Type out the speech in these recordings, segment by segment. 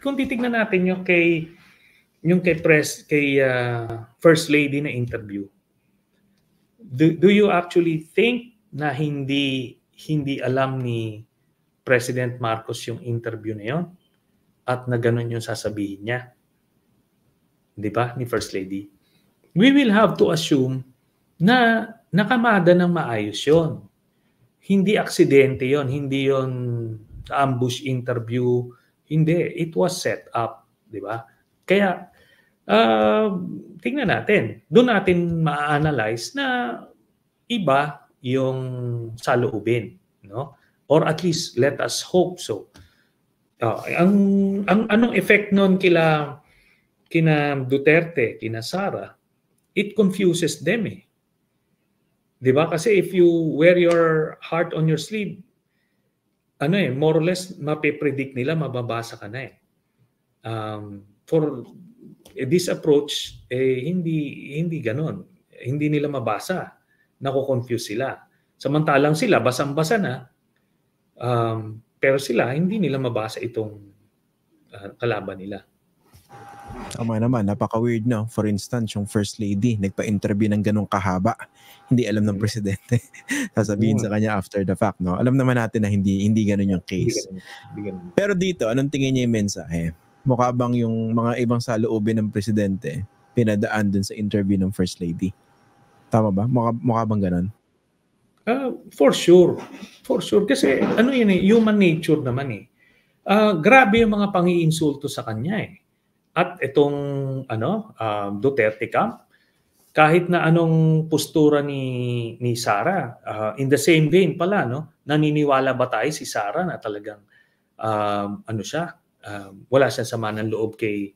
kung titignan natin yung kay First Lady na interview, do you actually think na hindi alam ni President Marcos yung interview na yon at na ganun yung sasabihin niya? 'Di ba, ni First Lady? We will have to assume na nakamada ng maayos yon. Hindi aksidente yon, hindi yon ambush interview, hindi. It was set up, 'di ba? Kaya tingnan natin. Doon natin ma-analyze na iba yung saloobin, no? Or at least let us hope so. Anong effect noon kina Duterte, kina Sara? It confuses them eh. 'Di ba? Kasi if you wear your heart on your sleeve, more or less mape-predict nila, mababasa ka na eh. For this approach, hindi ganon. Hindi nila mabasa. Nako-confuse sila. Samantalang sila, basang-basa na, pero sila, hindi nila mabasa itong kalaban nila. Tama naman, napaka-weird na. For instance, yung First Lady, nagpa-interview ng ganong kahaba. Hindi alam ng presidente. Sasabihin sa kanya after the fact, no? Alam naman natin na hindi ganon yung case. Hindi ganun. Pero dito, anong tingin niya yung mensahe? Mukha bang yung mga ibang saloobin ng presidente pinadaan dun sa interview ng First Lady? Tama ba? Mukha bang ganon? For sure. For sure. Kasi yun eh, human nature naman eh. Grabe yung mga pangiinsulto sa kanya eh. At itong Duterte camp, kahit na anong postura ni Sara, in the same vein pala, no? Naniniwala ba tayo si Sara na talagang wala siyang sama ng loob kay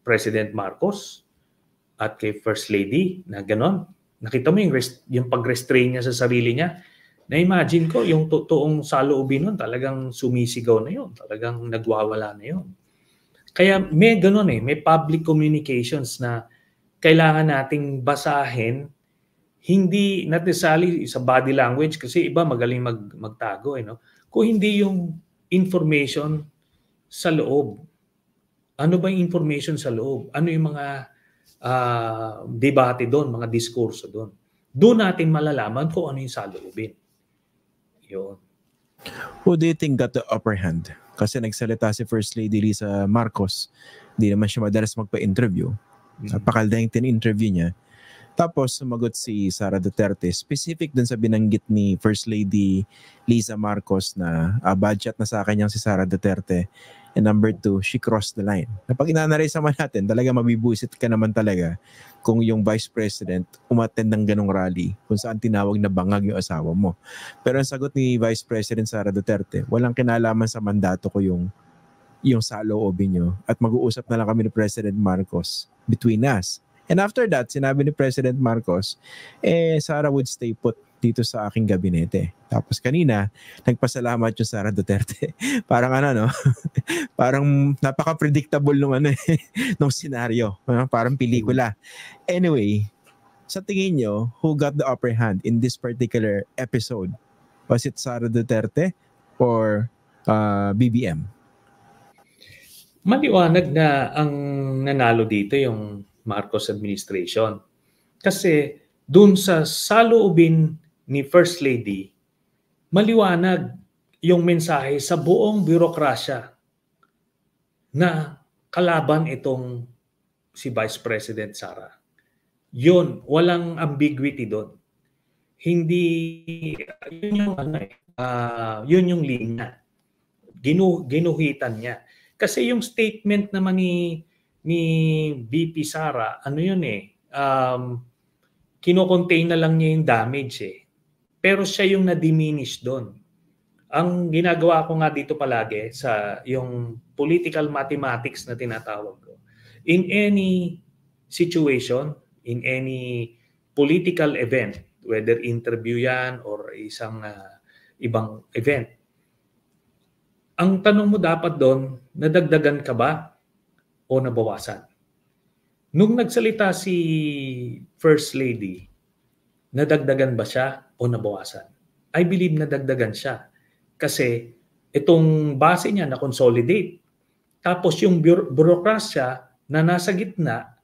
President Marcos at kay First Lady na ganon? Nakita mo yung pag-restrain niya sa sarili niya. Na-imagine ko yung totoong saloobin nun, talagang sumisigaw na yun, talagang nagwawala na yun. Kaya may ganon eh, may public communications na kailangan nating basahin, hindi necessarily sa body language kasi iba magaling magtago eh, no? Kung hindi yung information sa loob. Ano ba yung information sa loob? Ano yung mga debate doon, mga diskurso doon? Doon natin malalaman kung ano yung saloobin. Yun. Who do you think got the upper hand? Kasi nagsalita si First Lady Lisa Marcos. Hindi naman siya madalas magpa-interview. Napakaldahing tin-interview niya. Tapos sumagot si Sara Duterte, specific dun sa binanggit ni First Lady Lisa Marcos na bad shot na sa akin yung si Sara Duterte. And number 2, she crossed the line. Napag inanalize naman natin, talaga mabibuisit ka naman talaga kung yung Vice President umattend ng ganong rally kung saan tinawag na bangag yung asawa mo. Pero ang sagot ni Vice President Sara Duterte, walang kinalaman sa mandato ko yung saloobin nyo at mag-uusap na lang kami ni President Marcos between us. And after that, sinabi ni President Marcos, Sara would stay put dito sa aking gabinete. Tapos kanina, nagpasalamat yung Sara Duterte. Parang no? Parang napaka-predictable nung scenario. Parang pelikula. Anyway, sa tingin nyo, who got the upper hand in this particular episode? Was it Sara Duterte or BBM? Maliwanag na ang nanalo dito yung Marcos administration. Kasi dun sa saloobin ni First Lady, maliwanag yung mensahe sa buong bürokrasya na kalaban itong si Vice President Sara. Yun, walang ambiguity doon. Hindi, yun yung linya. Ginuhitan niya. Kasi yung statement naman ni VP Sara, kino-contain na lang niya yung damage eh. Pero siya yung na-diminish doon. Ang ginagawa ko nga dito palagi sa yung political mathematics na tinatawag ko. In any situation, in any political event, whether interview yan or isang ibang event, ang tanong mo dapat doon, nadagdagan ka ba o nabawasan? Nung nagsalita si First Lady, nadagdagan ba siya o nabawasan? I believe nadagdagan siya. Kasi itong base niya na consolidate Tapos yung burokrasya na nasa gitna,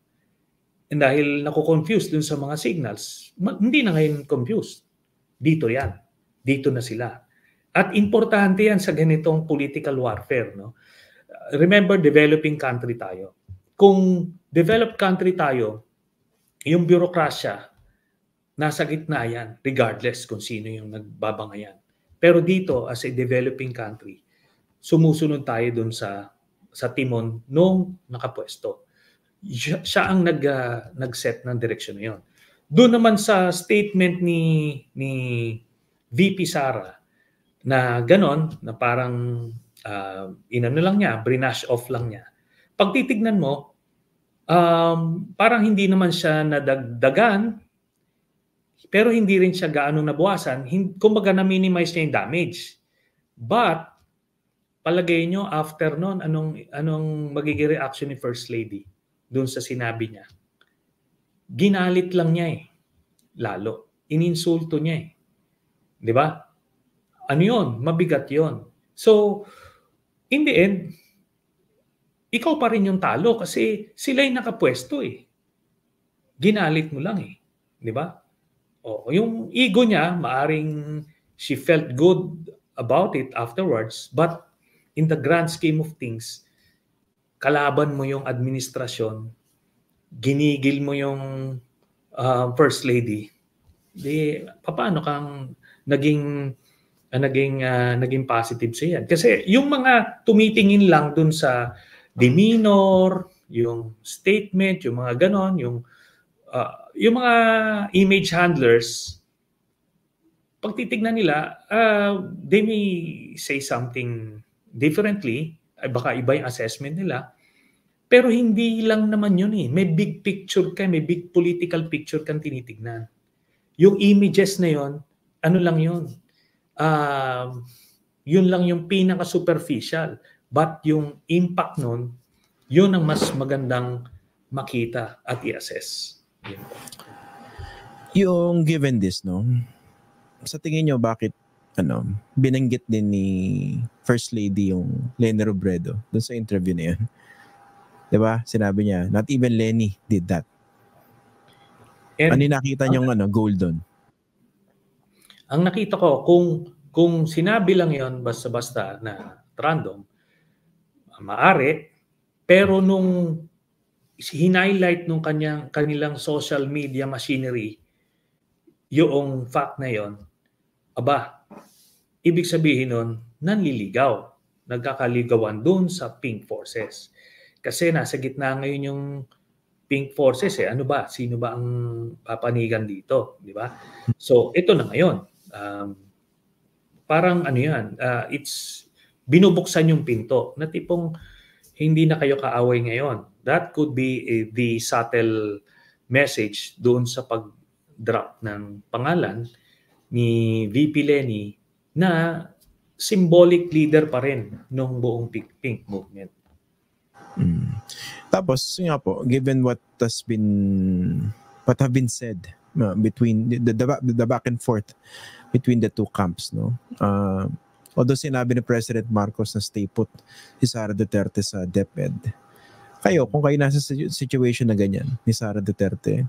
dahil nakukonfuse dun sa mga signals, hindi na ngayon confused. Dito yan. Dito na sila. At importante yan sa ganitong political warfare. No? Remember, developing country tayo. Kung developed country tayo, yung burokrasya, nasa gitna yan, regardless kung sino yung nagbabangayan. Pero dito, as a developing country, sumusunod tayo dun sa timon nung nakapwesto. Siya ang nag-set ng direksyon na yun. Doon naman sa statement ni VP Sara na ganon, na parang inano lang niya, brinash off lang niya. Pag titignan mo, parang hindi naman siya nadagdagan, pero hindi rin siya gaano nabawasan. Kumbaga na-minimize niya yung damage. But, palagay nyo, after nun, anong magiging reaction ni First Lady doon sa sinabi niya? Ginalit lang niya eh. Lalo. Ininsulto niya eh. Di ba? Ano yun? Mabigat yun. So, in the end, ikaw pa rin yung talo kasi sila yung nakapwesto eh. Ginalit mo lang eh. Di ba? O, yung ego niya, maaring she felt good about it afterwards, but in the grand scheme of things, kalaban mo yung administrasyon, ginigil mo yung First Lady, di paano kang naging positive siya yan? Kasi yung mga tumitingin lang dun sa demeanor, yung statement, yung mga ganon, yung mga image handlers, pag titignan nila, they may say something differently, baka iba yung assessment nila, pero hindi lang naman yun eh. May big picture ka, may big political picture kang tinitignan. Yung images na yun, ano lang yun? Yun lang yung pinaka-superficial. But yung impact nun, yun ang mas magandang makita at i-assess. Yun. Yung given this, no? Sa tingin nyo, bakit binanggit din ni First Lady yung Leni Robredo doon sa interview na yun? Diba? Sinabi niya, not even Leni did that. And, ano nakita niyong goal doon? Ang nakita ko, kung sinabi lang yon basta-basta na random, maaari, pero nung hinighlight nung kanilang social media machinery yung fact na yon, ibig sabihin nun, nanliligaw. Nagkakaligawan dun sa pink forces. Kasi nasa gitna ngayon yung pink forces eh. Ano ba? Sino ba ang papanigan dito? Di ba? So, ito na ngayon. Parang ano yan, it's binubuksan yung pinto na tipong hindi na kayo kaaway ngayon. That could be the subtle message doon sa pag-drop ng pangalan ni VP Leni na symbolic leader pa rin ng buong pink movement. Tapos nga po, given what have been said between the back and forth between the two camps, no? Although sinabi ni President Marcos na stay put si Sara Duterte sa DepEd. Kung kayo nasa situation na ganyan ni Sara Duterte,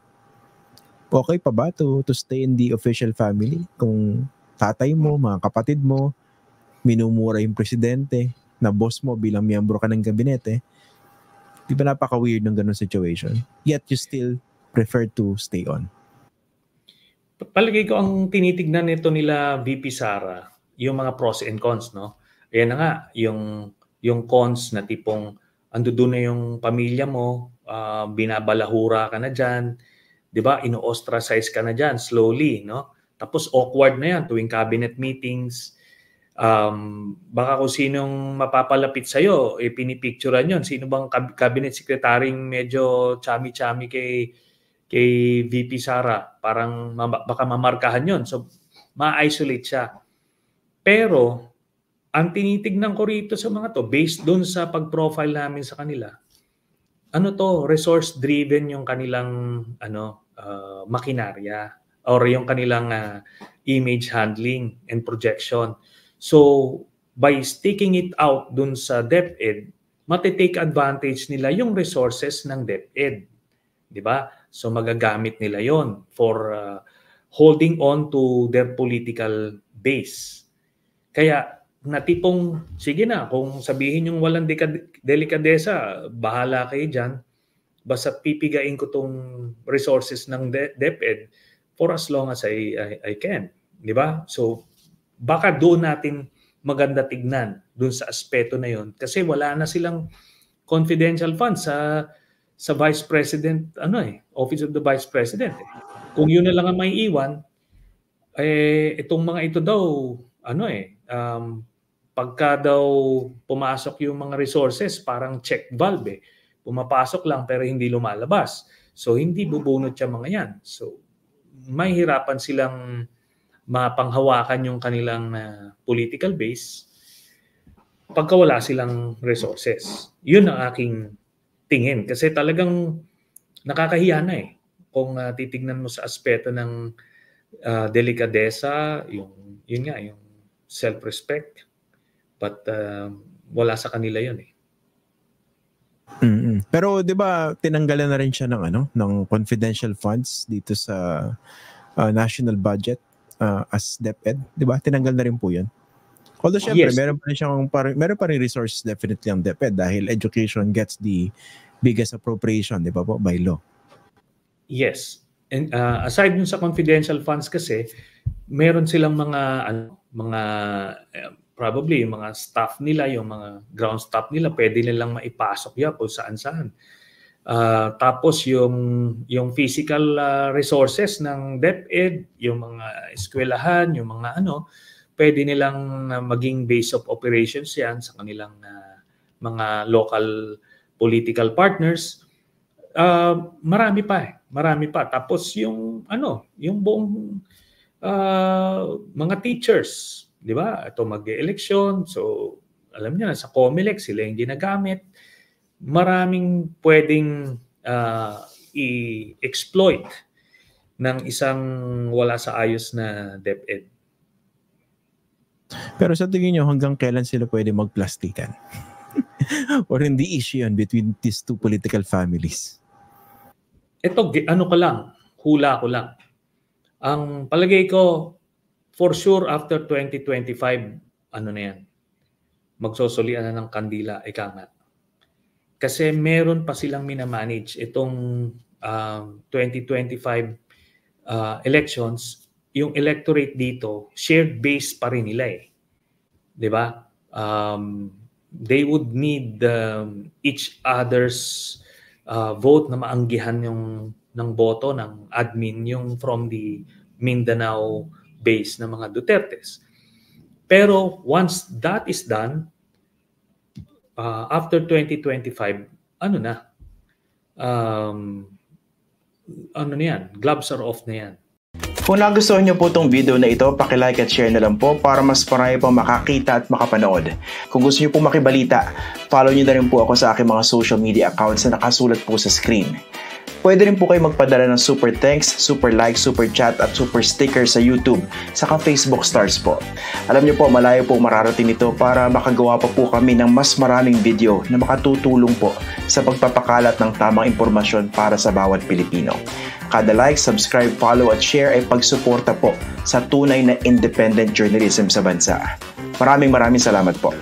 okay pa ba to stay in the official family? Kung tatay mo, mga kapatid mo, minumura yung presidente, na boss mo bilang miyembro ka ng gabinete, di ba napaka-weird ng ganun situation? Yet you still prefer to stay on. Palagay ko ang tinitignan nito nila VP Sara, yung mga pros and cons, no? Ayan na nga, yung cons na tipong ando doon na yung pamilya mo, binabalahura ka na dyan, di ba? Ino-ostracize ka na dyan slowly, no? Tapos awkward na yan tuwing cabinet meetings. Baka kung sinong mapapalapit sa'yo, pinipicturean yun. Sino bang cabinet secretary medyo chami-chami kay VP Sara? Parang baka mamarkahan yun. So, ma-isolate siya. Pero, ang tinitignan ko rito sa mga to, based dun sa pag-profile namin sa kanila, resource-driven yung kanilang makinarya or yung kanilang image handling and projection. So, by sticking it out dun sa DepEd, matitake advantage nila yung resources ng DepEd. Di ba? So magagamit nila yon for holding on to their political base. Kaya natipong, sige na, kung sabihin yung walang delikadesa, bahala kayo dyan. Basta pipigain ko tong resources ng DepEd for as long as I can. Di ba? So baka doon natin maganda tignan doon sa aspeto na yon, kasi wala na silang confidential funds sa Vice President, Office of the Vice President. Kung yun na lang ang may iwan, itong mga ito daw, pagka daw pumasok yung mga resources, parang check valve. Pumapasok lang pero hindi lumalabas. So hindi bubunot yung mga yan. So may hirapan silang mapanghawakan yung kanilang political base pagka wala silang resources. Yun ang aking tingin. Kasi talagang nakakahiya na kung titignan mo sa aspeto ng delikadesa, yun nga, yung self-respect. But wala sa kanila yun . Pero 'di ba tinanggalan na rin siya ng confidential funds dito sa national budget as DepEd, 'di ba? Tinanggal na rin po 'yun. Although syempre, yes, meron pa rin resources definitely ang DepEd dahil education gets the biggest appropriation, 'di ba po, by law. Yes. And aside dun sa confidential funds kasi, meron silang mga probably yung mga staff nila, yung mga ground staff nila, pwede nilang maipasok yan kung saan-saan. Tapos yung physical resources ng DepEd, yung mga eskwelahan, yung mga pwede nilang maging base of operations yan sa kanilang mga local political partners. Marami pa. Tapos yung buong mga teachers, di ba? Ito mag-eleksyon. So, alam niyo na, sa COMELEC, sila yung ginagamit. Maraming pwedeng i-exploit ng isang wala sa ayos na DepEd. Pero sa tingin nyo, hanggang kailan sila pwede magplastikan? Or hindi issue yan between these two political families? Ito, hula ko lang. Ang palagay ko, for sure, after 2025, magsosulian na ng kandila, ika nga. Kasi meron pa silang minamanage itong 2025 elections. Yung electorate dito, shared base pa rin nila . Diba? They would need each other's vote na maanggihan ng boto ng admin, yung from the Mindanao base ng mga Dutertes. Pero once that is done, after 2025, gloves are off na yan. Kung nagustuhan niyo po itong video na ito, paki-like at share na lang po para mas marami pang makakita at makapanood. Kung gusto niyo po makibalita, follow niyo na rin po ako sa aking mga social media accounts na nakasulat po sa screen. Pwede rin po kayo magpadala ng super thanks, super like, super chat at super sticker sa YouTube, saka Facebook stars po. Alam niyo po, malayo po mararating nito para makagawa pa po kami ng mas maraming video na makatutulong po sa pagpapakalat ng tamang impormasyon para sa bawat Pilipino. Kada like, subscribe, follow at share ay pagsuporta po sa tunay na independent journalism sa bansa. Maraming salamat po.